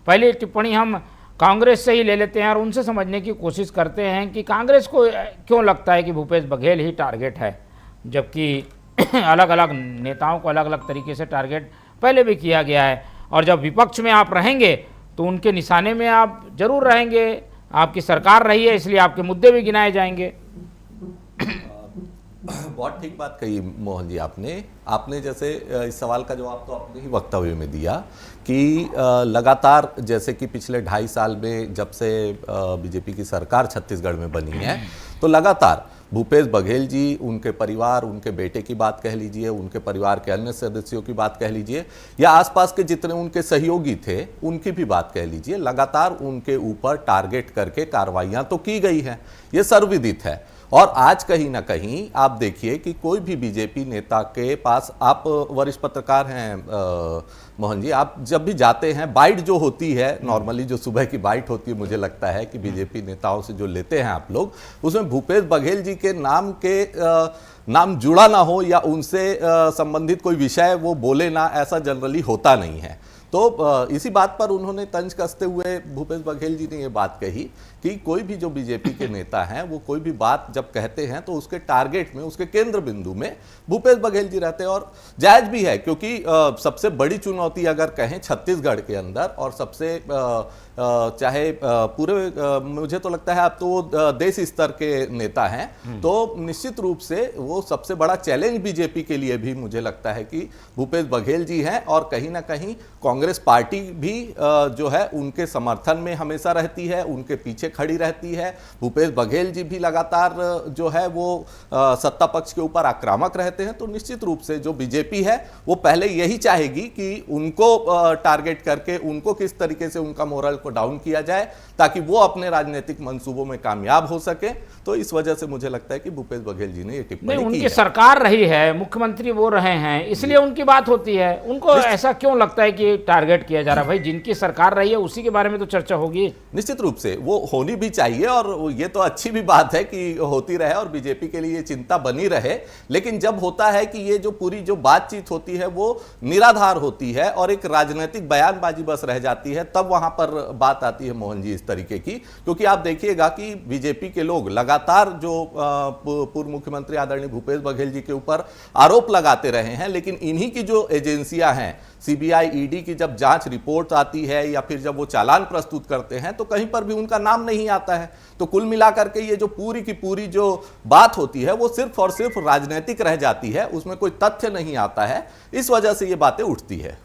पहली टिप्पणी हम कांग्रेस से ही ले लेते हैं और उनसे समझने की कोशिश करते हैं कि कांग्रेस को क्यों लगता है कि भूपेश बघेल ही टारगेट है, जबकि अलग अलग नेताओं को अलग अलग तरीके से टारगेट पहले भी किया गया है। और जब विपक्ष में आप रहेंगे तो उनके निशाने में आप जरूर रहेंगे, आपकी सरकार रही है इसलिए आपके मुद्दे भी गिनाए जाएंगे। बहुत ठीक बात कही मोहन जी आपने जैसे इस सवाल का जवाब तो अपने ही वक्तव्य में दिया कि लगातार जैसे कि पिछले 2.5 साल में जब से बीजेपी की सरकार छत्तीसगढ़ में बनी है तो लगातार भूपेश बघेल जी, उनके परिवार, उनके बेटे की बात कह लीजिए, उनके परिवार के अन्य सदस्यों की बात कह लीजिए या आसपास के जितने उनके सहयोगी थे उनकी भी बात कह लीजिए, लगातार उनके ऊपर टारगेट करके कार्रवाइयां तो की गई हैं, ये सर्वविदित है। और आज कहीं ना कहीं आप देखिए कि कोई भी बीजेपी नेता के पास, आप वरिष्ठ पत्रकार हैं मोहन जी, आप जब भी जाते हैं बाइट जो होती है नॉर्मली, जो सुबह की बाइट होती है, मुझे लगता है कि बीजेपी नेताओं से जो लेते हैं आप लोग, उसमें भूपेश बघेल जी के नाम जुड़ा ना हो या उनसे संबंधित कोई विषय वो बोले ना, ऐसा जनरली होता नहीं है। तो इसी बात पर उन्होंने तंज कसते हुए भूपेश बघेल जी ने ये बात कही कि कोई भी जो बीजेपी के नेता हैं वो कोई भी बात जब कहते हैं तो उसके टारगेट में, उसके केंद्र बिंदु में भूपेश बघेल जी रहते हैं। और जायज भी है क्योंकि सबसे बड़ी चुनौती अगर कहें छत्तीसगढ़ के अंदर, और सबसे चाहे पूरे मुझे तो लगता है अब तो वो देश स्तर के नेता हैं, तो निश्चित रूप से वो सबसे बड़ा चैलेंज बीजेपी के लिए भी मुझे लगता है कि भूपेश बघेल जी हैं। और कहीं ना कहीं कांग्रेस पार्टी भी जो है उनके समर्थन में हमेशा रहती है, उनके पीछे खड़ी रहती है। भूपेश बघेल जी भी लगातार जो है वो सत्ता पक्ष के ऊपर आक्रामक रहते हैं। तो निश्चित रूप से जो बीजेपी है वो पहले यही चाहेगी कि उनको टारगेट करके उनको किस तरीके से उनका मोरल को डाउन किया जाए ताकि वो अपने राजनीतिक मंसूबों में कामयाब हो सके। तो इस वजह से मुझे लगता है कि भूपेश बघेल जी ने ये टिप्पणी की है। उनकी सरकार रही है, मुख्यमंत्री वो रहे हैं, इसलिए उनकी बात होती है। उनको ऐसा क्यों लगता है कि टारगेट किया जा रहा है? भाई जिनकी सरकार रही है उसी के बारे में तो चर्चा होगी। निश्चित रूप से वो होनी भी चाहिए और ये तो अच्छी भी बात है कि होती रहे और बीजेपी के लिए चिंता बनी रहे। लेकिन जब होता है कि ये जो पूरी जो बातचीत होती है वो निराधार होती है और एक राजनीतिक बयानबाजी बस रह जाती है, तब वहां पर बात आती है मोहन जी इस तरीके की। क्योंकि आप देखिएगा कि बीजेपी के लोग लगातार जो पूर्व मुख्यमंत्री आदरणीय भूपेश बघेल जी के ऊपर आरोप लगाते रहे हैं, लेकिन इन्हीं की जो एजेंसियां हैं, सीबीआई, ईडी की जब जांच रिपोर्ट आती है या फिर जब वो चालान प्रस्तुत करते हैं तो कहीं पर भी उनका नाम नहीं आता है। तो कुल मिलाकर के ये जो पूरी की पूरी जो बात होती है वो सिर्फ और सिर्फ राजनीतिक रह जाती है, उसमें कोई तथ्य नहीं आता है। इस वजह से ये बातें उठती है।